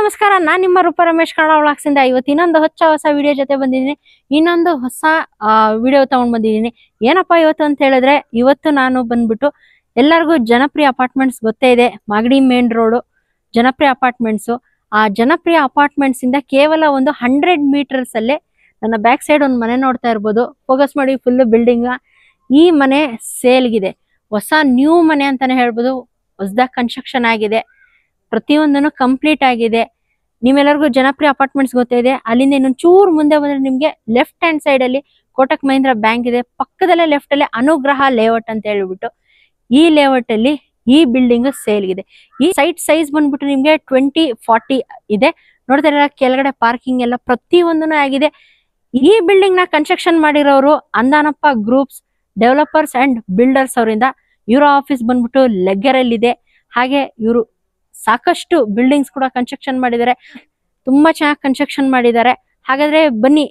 ನಮಸ್ಕಾರ, ನಾನ್ ನಿಮ್ಮ ರೂಪ ರಮೇಶ್ ಕನ್ನಡ ವ್ಲಾಗ್ಸ್ ಇಂದ ಇವತ್ತು ಇನ್ನೊಂದು ಹೊಸ ವಿಡಿಯೋ ಜೊತೆ ಬಂದಿದ್ದೀನಿ. ಇನ್ನೊಂದು ಹೊಸ ವಿಡಿಯೋ ತಗೊಂಡ್ ಬಂದಿದ್ದೀನಿ. ಏನಪ್ಪಾ ಇವತ್ತು ಅಂತ ಹೇಳಿದ್ರೆ, ಇವತ್ತು ನಾನು ಬಂದ್ಬಿಟ್ಟು ಎಲ್ಲರಿಗೂ ಜನಪ್ರಿಯ ಅಪಾರ್ಟ್ಮೆಂಟ್ಸ್ ಗೊತ್ತೇ ಇದೆ. ಮಾಗಡಿ ಮೇನ್ ರೋಡ್ ಜನಪ್ರಿಯ ಅಪಾರ್ಟ್ಮೆಂಟ್ಸ್. ಆ ಜನಪ್ರಿಯ ಅಪಾರ್ಟ್ಮೆಂಟ್ಸ್ ಇಂದ ಕೇವಲ ಒಂದು 100 ಮೀಟರ್ಸ್ ಅಲ್ಲೇ ನನ್ನ ಬ್ಯಾಕ್ ಸೈಡ್ ಒಂದು ಮನೆ ನೋಡ್ತಾ ಇರ್ಬೋದು. ಫೋಕಸ್ ಮಾಡಿ, ಫುಲ್ ಬಿಲ್ಡಿಂಗ್. ಈ ಮನೆ ಸೇಲ್ಗಿದೆ. ಹೊಸ ನ್ಯೂ ಮನೆ ಅಂತಾನೆ ಹೇಳ್ಬೋದು. ಹೊಸದಾಗಿ ಕನ್ಸ್ಟ್ರಕ್ಷನ್ ಆಗಿದೆ, ಪ್ರತಿಯೊಂದನ್ನು ಕಂಪ್ಲೀಟ್ ಆಗಿದೆ. ನಿಮ್ಮೆಲ್ಲರಿಗೂ ಜನಪ್ರಿಯ ಅಪಾರ್ಟ್ಮೆಂಟ್ಸ್ ಗೊತ್ತಿದೆ. ಅಲ್ಲಿಂದ ಇನ್ನೊಂದು ಚೂರು ಮುಂದೆ ಬಂದ್ರೆ ನಿಮ್ಗೆ ಲೆಫ್ಟ್ ಹ್ಯಾಂಡ್ ಸೈಡ್ ಅಲ್ಲಿ ಕೋಟಕ್ ಮಹೀಂದ್ರ ಬ್ಯಾಂಕ್ ಇದೆ. ಪಕ್ಕದಲ್ಲೇ ಲೆಫ್ಟ್ ಅಲ್ಲಿ ಅನುಗ್ರಹ ಲೇಔಟ್ ಅಂತ ಹೇಳ್ಬಿಟ್ಟು, ಈ ಲೇಔಟ್ ಅಲ್ಲಿ ಈ ಬಿಲ್ಡಿಂಗ್ ಸೇಲ್ ಇದೆ. ಈ ಸೈಟ್ ಸೈಜ್ ಬಂದ್ಬಿಟ್ಟು ನಿಮ್ಗೆ 20-40 ಇದೆ. ನೋಡ್ತಾ ಇರ ಕೆಳಗಡೆ ಪಾರ್ಕಿಂಗ್ ಎಲ್ಲ ಪ್ರತಿಯೊಂದೂ ಆಗಿದೆ. ಈ ಬಿಲ್ಡಿಂಗ್ ನ ಕನ್ಸ್ಟ್ರಕ್ಷನ್ ಮಾಡಿರೋರು Andanappa groups developers and builders ಅವರಿಂದ. ಇವರ ಆಫೀಸ್ ಬಂದ್ಬಿಟ್ಟು ಲೆಗ್ಗರಲ್ಲಿ ಇದೆ. ಹಾಗೆ ಇವರು ಸಾಕಷ್ಟು ಬಿಲ್ಡಿಂಗ್ಸ್ ಕೂಡ ಕನ್ಸ್ಟ್ರಕ್ಷನ್ ಮಾಡಿದ್ದಾರೆ. ತುಂಬಾ ಚೆನ್ನಾಗಿ ಕನ್ಸ್ಟ್ರಕ್ಷನ್ ಮಾಡಿದ್ದಾರೆ. ಹಾಗಾದ್ರೆ ಬನ್ನಿ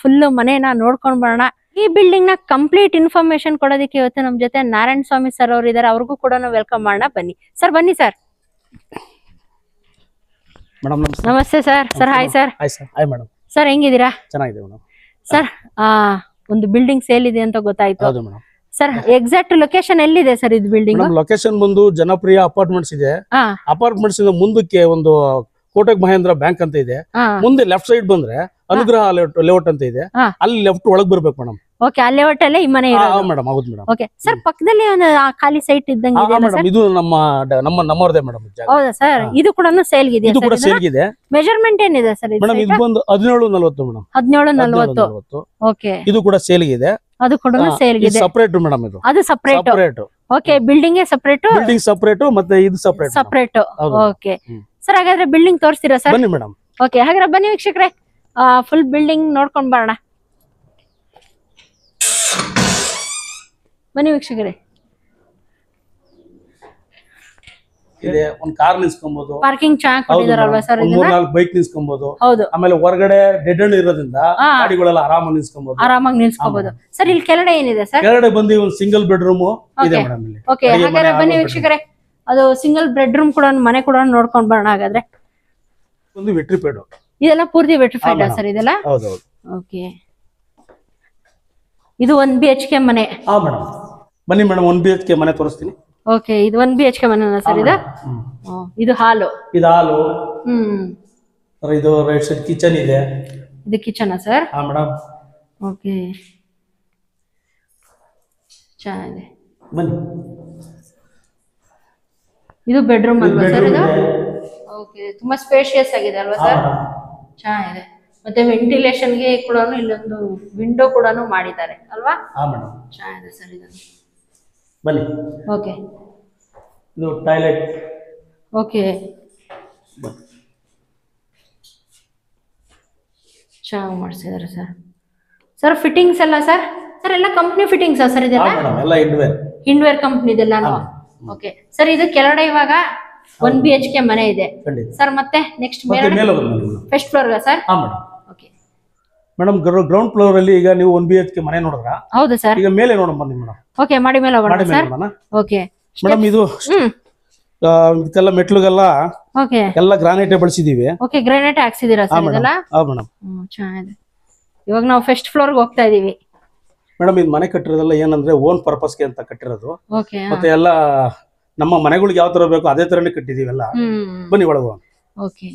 ಫುಲ್ ಮನೆನ ನೋಡ್ಕೊಂಡ್ ಬರೋಣ. ಈ ಬಿಲ್ಡಿಂಗ್ ನ ಕಂಪ್ಲೀಟ್ ಇನ್ಫಾರ್ಮೇಶನ್ ಕೊಡೋದಕ್ಕೆ ಇವತ್ತು ನಮ್ ಜೊತೆ ನಾರಾಯಣ ಸ್ವಾಮಿ ಸರ್ ಅವರು ಇದ್ದಾರೆ. ಅವ್ರಿಗೂ ಕೂಡ ವೆಲ್ಕಮ್ ಮಾಡೋಣ. ಬನ್ನಿ ಸರ್, ಬನ್ನಿ ಸರ್. ನಮಸ್ತೆ sir. Sir hi sir. Sir ಹೆಂಗಿದ್ದೀರಾ? ಚೆನ್ನಾಗಿದೆ ಮೇಡಮ್. ಸರ್ ಒಂದು ಬಿಲ್ಡಿಂಗ್ ಸೇಲ್ ಇದೆ ಅಂತ ಗೊತ್ತಾಯ್ತು. ಸರ್ ಎಕ್ಸಾಕ್ಟ್ ಲೊಕೇಶನ್ ಎಲ್ಲಿದೆ ಸರ್ ಇದು ಬಿಲ್ಡಿಂಗ್? ಲೊಕೇಶನ್ ಬಂದು ಜನಪ್ರಿಯ ಅಪಾರ್ಟ್ಮೆಂಟ್ಸ್ ಇದೆ. ಅಪಾರ್ಟ್ಮೆಂಟ್ಸ್ ಇಂದ ಮುಂದಕ್ಕೆ ಒಂದು ಕೋಟಕ್ ಮಹೇಂದ್ರ ಬ್ಯಾಂಕ್ ಅಂತ ಇದೆ. ಮುಂದೆ ಲೆಫ್ಟ್ ಸೈಡ್ ಬಂದ್ರೆ ಅನುಗ್ರಹ ಲೇಔಟ್ ಅಂತ ಇದೆ. ಅಲ್ಲಿ ಲೆಫ್ಟ್ ಒಳಗ್ ಬರ್ಬೇಕು ಮೇಡಮ್. ಓಕೆ, ಆ ಲೇಔಟ್ ಅಲ್ಲೇ ಈ ಮನೆ ಇರೋದು. ಮೇಡಮ್ ಹೌದು ಮೇಡಮ್. ಓಕೆ ಸರ್, ಪಕ್ಕದಲ್ಲಿ ಒಂದು ಖಾಲಿ ಸೈಟ್ ಇದ್ದಂಗೆ ಇದೆ ಮೇಡಮ್. ಇದು ನಮ್ಮವರದೇ ಮೇಡಮ್. ಹೌದಾ ಸರ್? ಇದು ಕೂಡ ಸೇಲ್ ಇದೆ. ಇದು ಕೂಡ ಸೇಲ್ ಇದೆ. ಮೆಜರ್ಮೆಂಟ್ ಏನಿದೆ ಸರ್ ಮೇಡಮ್? ಇದು ಬಂದು 1740 ಮೇಡಮ್. 1740. ಓಕೆ, ಇದು ಕೂಡ ಸೇಲ್ ಇದೆ. ಅದು ಕೂಡ ಸೇಲ್ ಇದೆ. Separate madam. ಇದು ಅದು separate. Okay, building separate, building separate, ಮತ್ತೆ ಇದು ಸಪರೇಟ್. ಓಕೆ ಸರ್, ಹಾಗಾದ್ರೆ ಬಿಲ್ಡಿಂಗ್ ತೋರಿಸ್ತೀರಾ ಸರ್? ಬನ್ನಿ ಮೇಡಮ್. ಓಕೆ, ಹಾಗಾದ್ರೆ ಬನ್ನಿ ವೀಕ್ಷಕರೇ, ಫುಲ್ ಬಿಲ್ಡಿಂಗ್ ನೋಡ್ಕೊಂಡ್ ಬರೋಣ. ಬನ್ನಿ ವೀಕ್ಷಕರೇ. ಇದೆ ಒಂದು ಕಾರ್ ನಿಲ್ಸ್ಕೊಬಹುದು. ಪಾರ್ಕಿಂಗ್ ಚೆನ್ನಾಗಿ ಕೊಟ್ಟಿದಾರಲ್ವಾ ಸರ್? 3-4 ಬೈಕ್ ನಿಲ್ಸ್ಕೊಬಹುದು. ಹೌದು. ಆಮೇಲೆ ಹೊರಗಡೆ ಡೆಡ್ ಎಂಡ್ ಇರೋದ್ರಿಂದ ಗಾಡಿಗಳೆಲ್ಲ ಆರಾಮಾಗಿ ನಿಲ್ಸ್ಕೊಬಹುದು. ಸರ್ ಇಲ್ಲಿ ಕೆಳಗಡೆ ಏನಿದೆ ಸರ್? ಕೆಳಗಡೆ ಬಂದು ಒಂದು ಸಿಂಗಲ್ ಬೆಡ್ರೂಮ್ ಇದೆ ಮೇಡಮ್ ಇಲ್ಲಿ. ಓಕೆ, ಹಾಗಾದ್ರೆ ಬನ್ನಿ ವೀಕ್ಷಕರೇ, ಅದು ಸಿಂಗಲ್ ಬೆಡ್ರೂಮ್ ಕೂಡ ಮನೆ ಕೂಡ ನೋಡ್ಕೊಂಡ್ ಬರೋಣ. ಹಾಗಾದ್ರೆ ಒಂದು ವೆಟ್ರಿಫೈಡ್. ಇದೆಲ್ಲ ಪೂರ್ತಿ ವೆಟ್ರಿಫೈಡ್ ಸರ್ ಇದೆಲ್ಲ? ಹೌದೌದು. ಓಕೆ, ಇದು 1 BHK ಮನೆ. ಮೇಡಮ್ ಬನ್ನಿ ಮೇಡಮ್, 1 BHK ಮನೆ ತೋರಿಸ್ತೀನಿ. ಓಕೆ, ಇದು 1 BHK ಮನೆ ಸರ್ ಇದು? ಇದು ಹಾಲು. ಇದು ಹಾಲು. ಇದು ರೈಟ್ ಸೈಡ್ ಕಿಚನ್ ಇದೆ. ಇದು ಕಿಚನ್ ಸರ್? ಹಾ ಮೇಡಮ್. ಓಕೆ, ಚೆನ್ನಾಗಿದೆ. ಬನ್ನಿ. ಇದು ಬೆಡ್ರೂಮ್ ಅಲ್ವಾ ಸರ್ ಇದು? ಓಕೆ, ತುಂಬಾ ಸ್ಪೇಷಿಯಸ್ ಆಗಿದೆ ಅಲ್ವಾ ಸರ್? ಚೆನ್ನಾಗಿದೆ. ಮತ್ತೆ ವೆಂಟಿಲೇಷನ್ ಗೆ ಕೂಡ ಇಲ್ಲೊಂದು ವಿಂಡೋ ಕೂಡ ಮಾಡಿದ್ದಾರೆ ಅಲ್ವಾ? ಹಾ ಮೇಡಮ್, ಚೆನ್ನಾಗಿದೆ ಸರ್ ಇದು. ಬನ್ನಿ. ಓಕೆ, ಇದು ಟಾಯ್ಲೆಟ್. ಓಕೆ, ಚೆನ್ನಾಗಿ ಮಾಡಿಸಿದ್ದಾರೆ ಸರ್. ಸರ್ ಫಿಟ್ಟಿಂಗ್ಸ್ ಎಲ್ಲ ಸರ್? ಸರ್ ಎಲ್ಲ ಕಂಪ್ನಿ ಫಿಟ್ಟಿಂಗ್ಸ್ ಸರ್ ಇದೆಲ್ಲ? ಎಲ್ಲ ಇಂಡ್ವೇರ್ ಕಂಪ್ನಿ ಇದೆಲ್ಲಾನು? ಓಕೆ ಸರ್, ಇದು ಕೆಳಗಡೆ ಇವಾಗ 1 BHK ಮನೆ ಇದೆ ಸರ್. ಮತ್ತೆ next first floor sir? Okay madam, ground floor ಅಲ್ಲಿ ಈಗ ನೀವು 1 BHK ಮನೆ ನೋಡಿದ್ರ? ಹೌದು ಸರ್. ಈಗ ಮೇಲೆ ನೋಡೋಣ ಬನ್ನಿ ಮೇಡಮ್. ಓಕೆ, ಮಾಡಿ ಮೇಲೆ ಹೋಗೋಣ ಸರ್. ಓಕೆ ಮೇಡಮ್, ಇದು ಇದೆಲ್ಲ ಮೆಟ್ಲುಗೆಲ್ಲ ಎಲ್ಲ ಗ್ರಾನೈಟ್ ಬಳಸಿದೀವಿ. ಓಕೆ, ಗ್ರಾನೈಟ್ ಹಾಕ್ಸಿದೀರಾ ಸರ್ ಇದೆಲ್ಲ? ಹೌದು ಮೇಡಮ್. ಚೆನ್ನಾಗಿದೆ. ಇವಾಗ ನಾವು ಫಸ್ಟ್ ಫ್ಲೋರ್ ಗೆ ಹೋಗ್ತಾ ಇದೀವಿ ಮೇಡಮ್. ಇದು ಮನೆ ಕಟ್ಟಿರೋದೆಲ್ಲ ಏನಂದ್ರೆ ಓನ್ ಪರ್ಪಸ್ಗೆ ಅಂತ ಕಟ್ಟಿರೋದು. ಓಕೆ, ಮತ್ತೆ ಎಲ್ಲ ನಮ್ಮ ಮನೆಗಳಿಗೆ ಯಾವ ತರ ಬೇಕು ಅದೇ ತರನೇ ಕಟ್ಟಿದೀವಲ್ಲ. ಬನ್ನಿ ಒಳಗೆ. ಓಕೆ,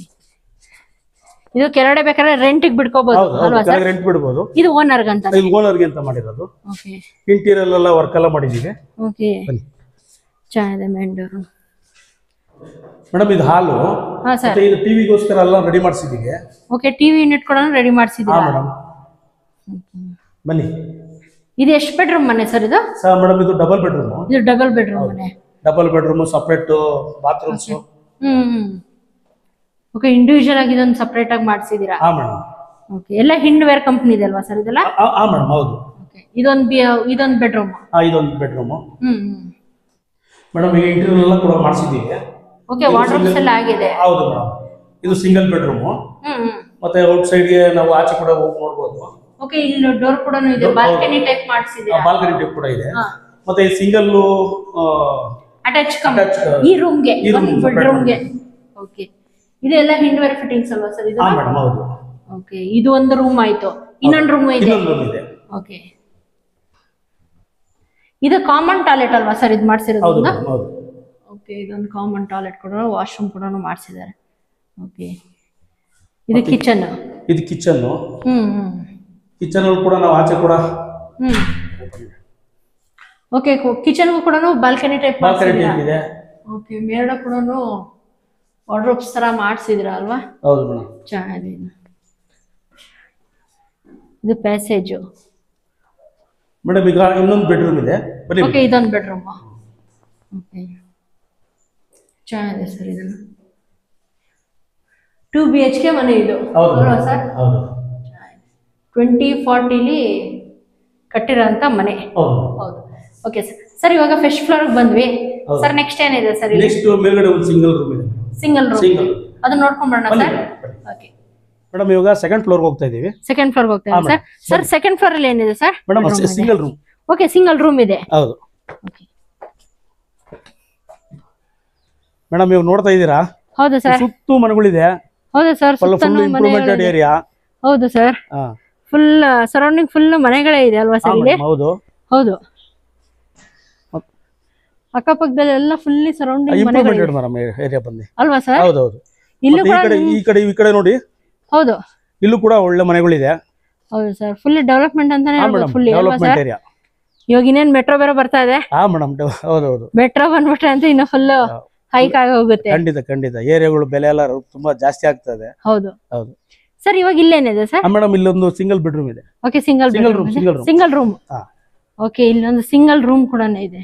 ಇದು ಕೆಳಗಡೆ ಬೇಕಾದ್ರೆ ರೆಂಟ್ ಗೆ ಬಿಡ್ಕೋಬಹುದು ಅಲ್ವಾ ಸರ್? ರೆಂಟ್ ಬಿಡಬಹುದು. ಇದು ಓನರ್ ಗೆ ಅಂತ? ಇದು ಓನರ್ ಗೆ ಅಂತ ಮಾಡಿರೋದು. ಓಕೆ, ಇಂಟೀರಿಯರ್ ಎಲ್ಲ ವರ್ಕ್ ಎಲ್ಲ ಮಾಡಿದೀವಿ. ಓಕೆ, ಚೆನ್ನಾಗಿದೆ ಮೇನ್ ಡೋರ್. ಮೇಡಮ್, ಇದು ಹಾಲು. ಹಾ ಸರ್. ಇದು ಟಿವಿಗೋಸ್ಕರ ಎಲ್ಲ ರೆಡಿ ಮಾಡಿಸಿದೀವಿ. ಓಕೆ, ಟಿವಿ ಯೂನಿಟ್ ಕೂಡ ರೆಡಿ ಮಾಡಿಸಿದೀರಾ? ಹಾ ಮೇಡಮ್, ಬನ್ನಿ. ಇದು ಎಷ್ಟು ಬೆಡ್ರೂಮ್ ಮನೆ ಸರ್ ಇದು? ಸರ್ ಮೇಡಮ್, ಇದು ಡಬಲ್ ಬೆಡ್ರೂಮ್. ಇದು ಡಬಲ್ ಬೆಡ್ರೂಮ್ ಮನೆ. Double bedroom, separate bathrooms. Okay, individual ಆಗಿ ಇದೊಂದು ಸಪರೇಟ್ ಆಗಿ ಮಾಡಿಸಿದೀರಾ? ಹಾ ಮೇಡಮ್. ಓಕೆ, ಎಲ್ಲ ಹಿಂಡ್ವೇರ್ ಕಂಪನಿ ಇದೆ ಅಲ್ವಾ ಸರ್ ಇದೆಲ್ಲ? ಹಾ ಮೇಡಮ್, ಹೌದು. ಓಕೆ, ಇದೊಂದು ಬೆಡ್ರೂಮ್. ಇದೊಂದು ಬೆಡ್ರೂಮ್ ಮೇಡಮ್. ಈಗ ಇಂಟೀರಿಯರ್ ಎಲ್ಲ ಕೂಡ ಮಾಡಿಸಿದೀವಿ. ಓಕೆ, ವಾರ್ಡ್ರೋಬ್ಸ್ ಎಲ್ಲ ಆಗಿದೆ. ಹೌದು ಮೇಡಮ್. ಇದು ಸಿಂಗಲ್ ಬೆಡ್ರೂಮ್. ಮತ್ತೆ ಔಟ್ ಸೈಡ್ ಗೆ ನಾವು ಆಚೆ ಕೂಡ ಹೋಗಿ ನೋಡಬಹುದು. ಓಕೆ, ಇಲ್ಲಿ ಡೋರ್ ಕೂಡ ಇದೆ. ಬಾಲ್ಕನಿ ಟೈಪ್ ಮಾಡಿಸಿದೀರಾ? ಬಾಲ್ಕನಿ ಟೈಪ್ ಕೂಡ ಇದೆ. ಮತ್ತೆ ಸಿಂಗಲ್ ಅಟ್ಯಾಚ್ ಈ ರೂಮ್ ಗೆ, ಬೆಡ್ರೂಮ್ ಗೆ. ಓಕೆ, ಇದೆಲ್ಲ ಹಿಂಡ್ವೇರ್ ಫಿಟ್ಟಿಂಗ್ಸ್ ಅಲ್ವಾ ಸರ್ ಇದು? ಮೇಡಮ್ ಹೌದು. ಓಕೆ, ಇದು ಒಂದು ರೂಮ್ ಆಯ್ತು, ಇನ್ನೊಂದು ರೂಮ್ ಇದೆ. ಓಕೆ, ಇದು ಕಾಮನ್ ಟಾಯ್ಲೆಟ್ ಅಲ್ವಾ ಸರ್ ಇದು ಮಾಡಿಸಿರೋದು? ಓಕೆ, ಇದೊಂದು ಕಾಮನ್ ಟಾಯ್ಲೆಟ್ ಕೂಡ, ವಾಶ್ರೂಮ್ ಕೂಡ ಮಾಡಿಸಿದ್ದಾರೆ. ಓಕೆ, ಇದು ಕಿಚನ್. ಇದು ಕಿಚನ್. ಕಿಚನ್ ಅಲ್ಲಿ ಕೂಡ ನಾವು ಆಚೆ ಕೂಡ ಓಕೆ, ಕಿಚನ್ ಕೂಡ ಬಾಲ್ಕನಿ ಟೈಪ್ ಮಾಡಿಸಿದ್ದೀರಾ? ಓಕೆ, ಮೇಲ್ಗಡೆ ಕೂಡ ವಾರ್ಡ್ರೋಬ್ಸ್ ತರ ಮಾಡಿಸಿದ್ರ ಅಲ್ವಾ? ಹೌದು ಮೇಡಮ್, ಚೆನ್ನಾಗಿದೆ. ಇದು ಪ್ಯಾಸೇಜ್ ಮೇಡಮ್. ಈಗ ಇನ್ನೊಂದು ಬೆಡ್ರೂಮ್ ಇದೆ. ಓಕೆ, ಇದೊಂದು ಬೆಡ್ರೂಮ್. ಓಕೆ, ಚೆನ್ನಾಗಿದೆ ಸರ್. ಇದನ್ನು 2 BHK ಮನೆ ಇದು ಅಲ್ವಾ ಸರ್? ಹೌದು, 2040 ಕಟ್ಟಿರೋಂಥ ಮನೆ. ಹೌದು. Okay sir. ಸರ್ ಇವಾಗ ಫಸ್ಟ್ ಫ್ಲೋರ್ ಬಂದ್ವಿ ಸರ್. ನೆಕ್ಸ್ಟ್ ಏನಿದೆ ಸರ್? ನೆಕ್ಸ್ಟ್ ಮೇಲ್ಗಡೆ ಒಂದು ಸಿಂಗಲ್ ರೂಮ್ ಇದೆ. ಸಿಂಗಲ್ ರೂಮ್, ಅದನ್ನ ನೋಡ್ಕೊಂಡು ಬರೋಣ ಸರ್. ಓಕೆ ಮೇಡಮ್, ಇವಾಗ ಸೆಕೆಂಡ್ ಫ್ಲೋರ್ ಹೋಗ್ತಾ ಇದೀವಿ. ಸೆಕೆಂಡ್ ಫ್ಲೋರ್ ಹೋಗ್ತಾ ಇದೀವಿ ಸರ್. ಸರ್ ಸೆಕೆಂಡ್ ಫ್ಲೋರ್ ಅಲ್ಲಿ ಏನಿದೆ sir? Madam single room. Okay, single room ಇದೆ. ಹೌದು ಓಕೆ ಮೇಡಮ್, ಇವಾಗ ನೋಡ್ತಾ ಇದ್ದೀರಾ? ಹೌದು ಸರ್, ಸುತ್ತು ಮನೆಗಳಿದೆ. ಹೌದು ಸರ್, ಫುಲ್ ಇಂಪ್ರೂವ್ಮೆಂಟೆಡ್ ಏರಿಯಾ. ಹೌದು ಸರ್, ಫುಲ್ ಸರೌಂಡಿಂಗ್ ಫುಲ್ ಮನೆಗಳೇ ಇದೆ ಅಲ್ವಾ ಸರ್ ಇಲ್ಲಿ? ಹೌದು ಹೌದು, ಅಕ್ಕಪಕ್ಕದಲ್ಲಿ ಎಲ್ಲ ಫುಲ್ಲಿ ಸರೌಂಡಿಂಗ್ ಮನೆಗಳಿದೆ ಏರಿಯಾ ಬಂದಿ ಅಲ್ವಾ ಸರ್? ಹೌದು ಹೌದು. ಇಲ್ಲೂ ಕೂಡ ಈ ಕಡೆ ನೋಡಿ. ಹೌದು, ಇಲ್ಲೂ ಕೂಡ ಒಳ್ಳೆ ಮನೆಗಳಿದೆ. ಹೌದು ಸರ್, ಫುಲ್ ಡೆವಲಪ್ಮೆಂಟ್ ಅಂತಾನೆ ಹೇಳ್ಬೋದು. Full development area. ಇವಾಗ ಇನ್ನೇನ್ ಮೆಟ್ರೋ ಬೇರೆ ಬರ್ತಾ ಇದೆ. ಹಾ ಮೇಡಮ್, ಹೌದು ಹೌದು. ಮೆಟ್ರೋ ಬಂದ್ಬಿಟ್ರೆ ಅಂತ ಇನ್ನು ಫುಲ್ ಹೈಕ್ ಆಗಿ ಹೋಗುತ್ತೆ. ಖಂಡಿತ ಖಂಡಿತ. ಏರಿಯಾಗಳು ಬೆಲೆ ಎಲ್ಲ ತುಂಬಾ ಜಾಸ್ತಿ ಆಗ್ತಾ ಇದೆ. ಹೌದು ಹೌದು ಸರ್. ಇವಾಗ ಇಲ್ಲೇನಿದೆ ಸರ್? ಮೇಡಮ್, ಇಲ್ಲೊಂದು ಸಿಂಗಲ್ ಬೆಡ್ರೂಮ್ ಇದೆ. Okay, single room. Single room. Okay, ಇಲ್ಲೊಂದು ಸಿಂಗಲ್ ರೂಮ್ ಕೂಡ ಇದೆ.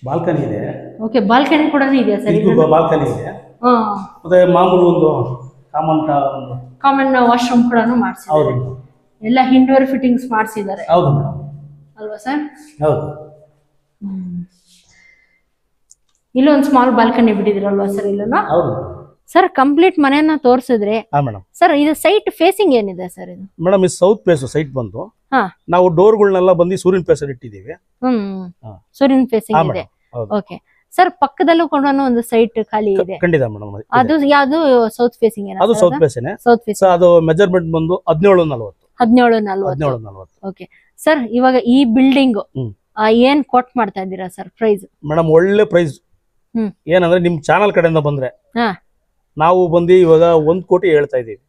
ಬಾಲ್ಕನಿ ಇದೆ. ಓಕೆ, ಬಾಲ್ಕನಿ ಕೂಡ ಇದೆಯಾ ಸರ್? ಬಾಲ್ಕನಿ ಇದೆ. ಮತ್ತೆ ಮಾಮೂಲು ಒಂದು ಕಾಮನ್ ವಾಶ್ರೂಮ್ ಕೂಡ ಮಾಡಿಸಿದ್ದಾರೆ. ಎಲ್ಲ ಹಿಂಡ್ವೇರ್ ಫಿಟ್ಟಿಂಗ್ಸ್ ಮಾಡಿಸಿದ್ದಾರೆ. ಹೌದು ಮೇಡಮ್, ಅಲ್ವಾ ಸರ್? ಹೌದು. ಇಲ್ಲೊಂದು ಸ್ಮಾಲ್ ಬಾಲ್ಕನಿ ಬಿಟ್ಟಿದ್ರಲ್ವಾ ಸರ್? ಇಲ್ಲೂ ಹೌದು ಸರ್. ಕಂಪ್ಲೀಟ್ ಮನೆಯನ್ನ ತೋರಿಸಿದ್ರೆ ಸರ್, ಇದು ಸೈಟ್ ಫೇಸಿಂಗ್ ಏನಿದೆ ಸರ್? ಇದು ಮೇಡಮ್ ಇದು ಸೌತ್ ಫೇಸ್ ಸೈಟ್ ಬಂದು. ನಾವು ಡೋರ್ಗಳನ್ನೆಲ್ಲ ಬಂದು ಸೂರ್ಯನ ಫೇಸ್ ಅಲ್ಲಿ ಇಟ್ಟಿದ್ದೀವಿ. ಸೂರ್ಯನ ಫೇಸಿಂಗ್ ಇದೆ. ಓಕೆ ಸರ್, ಪಕ್ಕದಲ್ಲೂ ಕೂಡ ಒಂದು ಸೈಟ್ ಖಾಲಿ ಇದೆ. ಖಂಡಿತ ಮೇಡಮ್. ಅದು ಯಾವುದು ಸೌತ್ ಫೇಸಿಂಗ್? ಅದು ಸೌತ್ ಫೇಸ್. South face. ಅದು ಮೆಜರ್ಮೆಂಟ್ ಬಂದು 1740. ಓಕೆ ಸರ್, ಇವಾಗ ಈ ಬಿಲ್ಡಿಂಗ್ ಏನ್ ಕೋಟ್ ಮಾಡ್ತಾ ಇದ್ದೀರಾ ಸರ್ ಪ್ರೈಸ್? ಮೇಡಮ್ ಒಳ್ಳೆ ಪ್ರೈಸ್. ಏನಂದ್ರೆ ನಿಮ್ ಚಾನಲ್ ಕಡೆಯಿಂದ ಬಂದ್ರೆ ನಾವು ಬಂದು ಇವಾಗ 1 ಕೋಟಿ ಹೇಳ್ತಾ ಇದೀವಿ.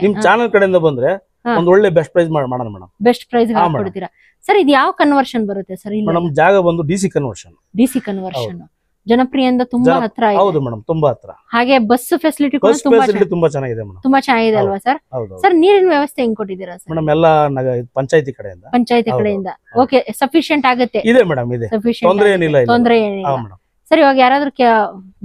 ನಿಮ್ ಚಾನಲ್ ಕಡೆಯಿಂದ ಬಂದ್ರೆ ಒಂದ್ ಒಳ್ಳೆ ಬೆಸ್ಟ್ ಪ್ರೈಸ್ ಮಾಡೋಣ ಮೇಡಮ್. ಬೆಸ್ಟ್ ಪ್ರೈಸ್ ಕೊಡ್ತೀರಾ ಸರ್? ಇದು ಯಾವ ಕನ್ವರ್ಷನ್ ಬರುತ್ತೆ ಸರ್? ಮೇಡಮ್ ಜಾಗ ಬಂದು ಡಿಸಿ ಕನ್ವರ್ಷನ್. ಡಿಸಿ ಕನ್ವರ್ಷನ್ ಜನಪ್ರಿಯಿಂದ ತುಂಬಾ ಹತ್ರ ಇದೆ. ಹೌದು ಮೇಡಮ್, ತುಂಬಾ ಹತ್ರ. ಹಾಗೆ ಬಸ್ ಫೆಸಿಲಿಟಿ ಕೂಡ ತುಂಬಾ ಚೆನ್ನಾಗಿದೆ ಮೇಡಮ್. ತುಂಬಾ ಚೆನ್ನಾಗಿದೆ ಅಲ್ವಾ ಸರ್? ಸರ್ ನೀರಿನ ವ್ಯವಸ್ಥೆ ಹೆಂಗ್ ಕೊಟ್ಟಿದ್ದೀರಾ ಸರ್? ಮೇಡಮ್ ಎಲ್ಲ ಪಂಚಾಯತಿ ಕಡೆಯಿಂದ. ಓಕೆ, ಸಫಿಶಿಯಂಟ್ ಆಗುತ್ತೆ? ಇದೆ ಮೇಡಮ್, ಇದೆ. ತೊಂದರೆ ಏನಿಲ್ಲ. ಸರ್ ಇವಾಗ ಯಾರಾದ್ರೂ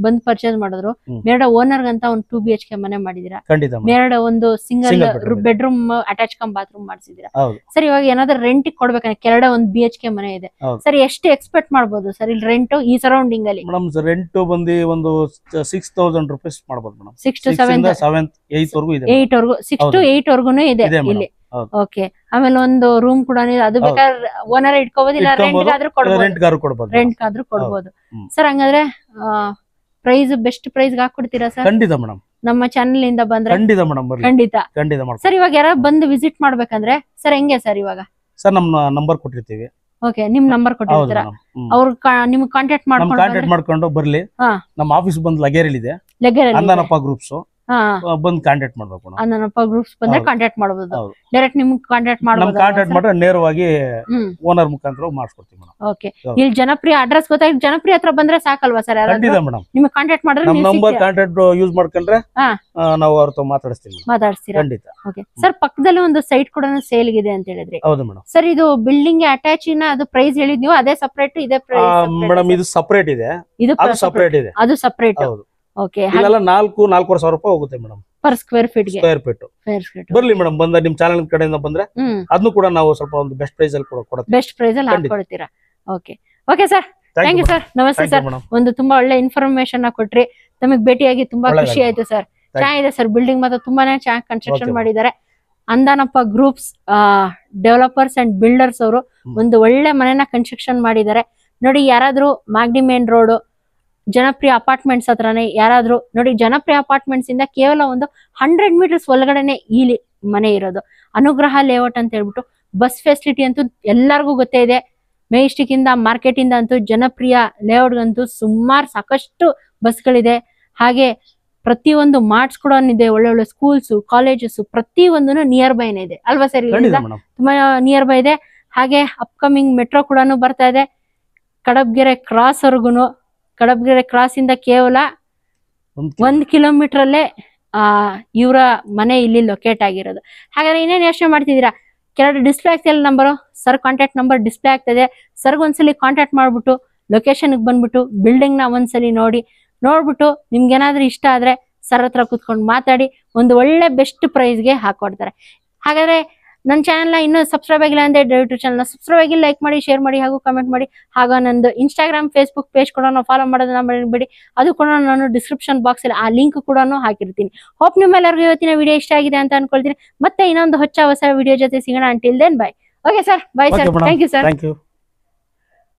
ಬಂದ್ ಪರ್ಚೇಸ್ ಮಾಡಿದ್ರು, ಮೇಲ್ಗಡೆ ಓನರ್ ಅಂತ ಒಂದು 2 BHK ಮನೆ ಮಾಡಿದೀರಾ? ಮೇಲ್ಗಡೆ ಒಂದು single bedroom attach cum bathroom ಮಾಡಿಸಿದೀರಾ? ಸರ್ ಇವಾಗ ಏನಾದ್ರು ರೆಂಟ್ ಕೊಡ್ಬೇಕಂದ್ರೆ ಕೆಳಗಡೆ ಒಂದು BHK ಮನೆ ಇದೆ ಸರ್, ಎಷ್ಟು ಎಕ್ಸ್ಪೆಕ್ಟ್ ಮಾಡ್ಬೋದು ಸರ್ ಇಲ್ಲಿ ರೆಂಟ್ ಈ ಸರೌಂಡಿಂಗ್ ಅಲ್ಲಿ? ಮೇಡಮ್ ರೆಂಟ್ ಬಂದು ಒಂದು 6000 ರೂಪೀಸ್ ಮಾಡ್ಬೋದು ಮೇಡಮ್. 6 to 7 8 ವರೆಗೂ ಇದೆ. 8 ವರೆಗೂ 6 to 8 ವರೆಗೂ ಇದೆ ಇಲ್ಲಿ. ಓಕೆ, ಆಮೇಲೆ ಒಂದು ರೂಮ್ ಕೂಡ ಇದೆ. ಅದು ಬೇಕಾದ್ರೆ ಓನರ್ ಇಟ್ಕೋಬಹುದು, ಇಲ್ಲ ರೆಂಟ್ ಆದ್ರೂ ಕೊಡ್ಬೋದು ಸರ್. ಹಂಗಾದ್ರೆ ಪ್ರೈಸ್ ಬೆಸ್ಟ್ ಪ್ರೈಸ್ ಹಾಕೊಡ್ತೀರಾ ಸರ್? ಖಂಡಿತ ಮೇಡಮ್. ನಮ್ಮ ಚಾನೆಲ್ ಇಂದ ಬಂದ್ರೆ ಖಂಡಿತ ಮೇಡಮ್, ಖಂಡಿತ ಸರ್. ಇವಾಗ ಯಾರು ಬಂದು ವಿಸಿಟ್ ಮಾಡ್ಬೇಕಂದ್ರೆ ಸರ್ ಹೆಂಗೆ ಸರ್? ಇವಾಗ ಸರ್ ನಮ್ಮ ನಂಬರ್ ಕೊಟ್ಟಿರ್ತೀವಿ. ಓಕೆ, ನಿಮ್ ನಂಬರ್ ಕೊಟ್ಟಿರ್ತೀರಾ? ಅವ್ರು ನಿಮ್ಗೆ ಕಾಂಟ್ಯಾಕ್ಟ್ ಮಾಡ್ಕೊಂಡು ಬರ್ಲಿ. ನಮ್ಮ ಆಫೀಸ್ ಬಂದು ಲಗೇರಿ ಇದೆ, ಅಂದನಪ್ಪ ಗ್ರೂಪ್ಸ್. ಬಂದು ಕಾಂಟ್ಯಾಕ್ಟ್ ಮಾಡ್ಬೇಕು. ಅಂದನಪ್ಪ ಗ್ರೂಪ್ಸ್ ಬಂದ್ರೆ ಕಾಂಟ್ಯಾಕ್ಟ್ ಮಾಡಬಹುದು. ಡೈರೆಕ್ಟ್ ನಿಮ್ಗೆ ಕಾಂಟ್ಯಾಕ್ಟ್ ಮಾಡಬಹುದು. ಕಾಂಟ್ಯಾಕ್ಟ್ ಮಾಡಿದ್ರೆ ನೇರವಾಗಿ ಓನರ್ ಮುಖಾಂತರ ಮಾಡಿಸ್ಕೊಡ್ತೀವಿ ಮೇಡಮ್. ಓಕೆ, ಇಲ್ಲಿ ಜನಪ್ರಿಯ ಅಡ್ರೆಸ್ ಗೊತ್ತಾಗಿ ಜನಪ್ರಿಯ ಹತ್ರ ಬಂದ್ರೆ ಸಾಕಲ್ವಾ ಸರ್? ಖಂಡಿತ ಮೇಡಮ್. ನಿಮ್ಗೆ ಕಾಂಟ್ಯಾಕ್ಟ್ ಮಾಡಿದ್ರೆ ನಮ್ಮ ನಂಬರ್ ಕಾಂಟ್ಯಾಕ್ಟ್ ಯೂಸ್ ಮಾಡ್ಕೊಂಡ್ರೆ ನಾವು ಅವ್ರ ಮಾತಾಡ್ಸ್ತೀರಾ? ಖಂಡಿತ. ಓಕೆ ಸರ್, ಪಕ್ಕದಲ್ಲಿ ಒಂದು ಸೈಟ್ ಕೂಡ ಸೇಲ್ ಇದೆ ಅಂತ ಹೇಳಿದ್ರಿ. ಹೌದು ಮೇಡಮ್. ಸರ್ ಇದು ಬಿಲ್ಡಿಂಗ್ ಅಟ್ಯಾಚ್ ಅದು ಪ್ರೈಸ್ ಹೇಳಿದ್ ನೀವು, ಅದೇ ಸಪರೇಟ್ ಇದೆ ಮೇಡಮ್? ಇದು ಸಪರೇಟ್ ಇದೆ, ಇದು ಸಪರೇಟ್ ಇದೆ. ಅದು ಸಪರೇಟ್. ಓಕೆ, ಇಲ್ಲೆಲ್ಲ 4,500 ರೂಪಾಯಿ ಹೋಗುತ್ತೆ ಮೇಡಮ್ ಪರ್ ಸ್ಕ್ವೇರ್ ಫೀಟ್. ಬರ್ಲಿ ಮೇಡಮ್, ಬಂದ ನಿಮ್ ಚಾನಲ್ ಕಡೆಯಿಂದ ಬಂದ್ರೆ ಅದನ್ನು ಕೂಡ ನಾವು ಸ್ವಲ್ಪ ಒಂದು ಬೆಸ್ಟ್ ಪ್ರೈಸ್ ಅಲ್ಲಿ ಕೊಡ್ತೀವಿ. ಬೆಸ್ಟ್ ಪ್ರೈಸ್ ಅಲ್ಲಿ ಹಾಕೊಡ್ತೀರಾ? Okay okay sir, thank you sir. ನಮಸ್ತೆ ಸರ್. ಒಂದು ತುಂಬಾ ಒಳ್ಳೆ ಇನ್ಫಾರ್ಮೇಶನ್ ಕೊಟ್ರಿ. ತಮಗೆ ಭೇಟಿಯಾಗಿ ತುಂಬಾ ಖುಷಿ ಆಯ್ತು ಸರ್. ಚೆನ್ನಾಗಿದೆ ಸರ್, ಬಿಲ್ಡಿಂಗ್ ಮಾತ್ರ ತುಂಬಾನೇ ಚೆನ್ನಾಗಿ ಕನ್ಸ್ಟ್ರಕ್ಷನ್ ಮಾಡಿದ್ದಾರೆ. Andanappa groups developers and builders ಅವರು ಒಂದು ಒಳ್ಳೆ ಮನೆನ ಕನ್ಸ್ಟ್ರಕ್ಷನ್ ಮಾಡಿದ್ದಾರೆ ನೋಡಿ. ಯಾರಾದ್ರೂ ಮಾಗಡಿ ಮೇನ್ ರೋಡ್ ಜನಪ್ರಿಯ ಅಪಾರ್ಟ್ಮೆಂಟ್ಸ್ ಹತ್ರನೇ ಯಾರಾದ್ರೂ ನೋಡಿ, ಜನಪ್ರಿಯ ಅಪಾರ್ಟ್ಮೆಂಟ್ಸ್ ಇಂದ ಕೇವಲ ಒಂದು 100 ಮೀಟರ್ಸ್ ಒಳಗಡೆನೆ ಈ ಮನೆ ಇರೋದು. ಅನುಗ್ರಹ ಲೇಔಟ್ ಅಂತ ಹೇಳ್ಬಿಟ್ಟು ಬಸ್ ಫೆಸಿಲಿಟಿ ಅಂತೂ ಎಲ್ಲರಿಗೂ ಗೊತ್ತೇ ಇದೆ. ಮೆಜೆಸ್ಟಿಕ್ ಇಂದ ಮಾರ್ಕೆಟ್ ಇಂದ ಅಂತೂ ಜನಪ್ರಿಯ ಲೇಔಟ್ಗಂತೂ ಸುಮಾರು ಸಾಕಷ್ಟು ಬಸ್ಗಳಿದೆ. ಹಾಗೆ ಪ್ರತಿಯೊಂದು ಮಾರ್ಟ್ಸ್ ಕೂಡ ಇದೆ, ಒಳ್ಳೊಳ್ಳೆ ಸ್ಕೂಲ್ಸ್ ಕಾಲೇಜಸ್ ಪ್ರತಿಯೊಂದು ನಿಯರ್ ಬೈನೇ ಇದೆ ಅಲ್ವಾ ಸರ್? ತುಂಬಾ ನಿಯರ್ ಬೈ ಇದೆ. ಹಾಗೆ ಅಪ್ಕಮಿಂಗ್ ಮೆಟ್ರೋ ಕೂಡ ಬರ್ತಾ ಇದೆ. ಕಡಬ್ಗೆರೆ ಕ್ರಾಸ್ ವರ್ಗುನು, ಕಡಬ್ಗೆರೆ ಕ್ರಾಸ್ ಇಂದ ಕೇವಲ 1 ಕಿಲೋಮೀಟರ್ ಅಲ್ಲೇ ಇವರ ಮನೆ ಇಲ್ಲಿ ಲೊಕೇಟ್ ಆಗಿರೋದು. ಹಾಗಾದ್ರೆ ಇನ್ನೇನು ಯೋಚನೆ ಮಾಡ್ತಿದ್ದೀರಾ? ಕೆಳಗಡೆ ಡಿಸ್ಪ್ಲೇ ಆಗ್ತಿಲ್ಲ number, sir contact number display ಆಗ್ತದೆ. ಸರ್ಗ್ ಒಂದ್ಸಲಿ ಕಾಂಟ್ಯಾಕ್ಟ್ ಮಾಡ್ಬಿಟ್ಟು ಲೊಕೇಶನ್ಗೆ ಬಂದ್ಬಿಟ್ಟು ಬಿಲ್ಡಿಂಗ್ ನ ಒಂದ್ಸಲಿ ನೋಡ್ಬಿಟ್ಟು ನಿಮ್ಗೆ ಏನಾದ್ರೂ ಇಷ್ಟ ಆದ್ರೆ ಸರ್ ಹತ್ರ ಕುತ್ಕೊಂಡು ಮಾತಾಡಿ ಒಂದು ಒಳ್ಳೆ ಬೆಸ್ಟ್ ಪ್ರೈಸ್ಗೆ ಹಾಕೊಡ್ತಾರೆ. ಹಾಗಾದ್ರೆ ನನ್ನ ಚಾನಲ್ನ ಇನ್ನೂ ಸಬ್ಸ್ಕ್ರೈಬ್ ಆಗಿಲ್ಲ ಅಂದ್ರೆ ದಯವಿಟ್ಟು ಚಾನಲ್ನ ಸಬ್ಸ್ಕ್ರೈಬ್ ಆಗಿ ಲೈಕ್ ಮಾಡಿ, ಶೇರ್ ಮಾಡಿ ಹಾಗೂ ಕಮೆಂಟ್ ಮಾಡಿ. ಹಾಗೂ ನಂದು ಇನ್ಸ್ಟಾಗ್ರಾಮ್ ಫೇಸ್ಬುಕ್ ಪೇಜ್ ಕೂಡ ಫಾಲೋ ಮಾಡೋದನ್ನ ಮರಿಬೇಡಿ. ಅದು ಕೂಡ ನಾನು ಡಿಸ್ಕ್ರಿಪ್ಷನ್ ಬಾಕ್ಸ್ ಅಲ್ಲಿ ಆ ಲಿಂಕ್ ಕೂಡ ಹಾಕಿರ್ತೀನಿ. ಹೋಪ್ ನಿಮ್ಮೆಲ್ಲರಿಗೂ ಇವತ್ತಿನ ವಿಡಿಯೋ ಇಷ್ಟ ಆಗಿದೆ ಅಂತ ಅನ್ಕೊಳ್ತೀನಿ. ಮತ್ತೆ ಇನ್ನೊಂದು ಹೊಸ ವಿಡಿಯೋ ಜೊತೆ ಸಿಗೋಣ. Until then bye. Okay sir, bye sir, thank you sir.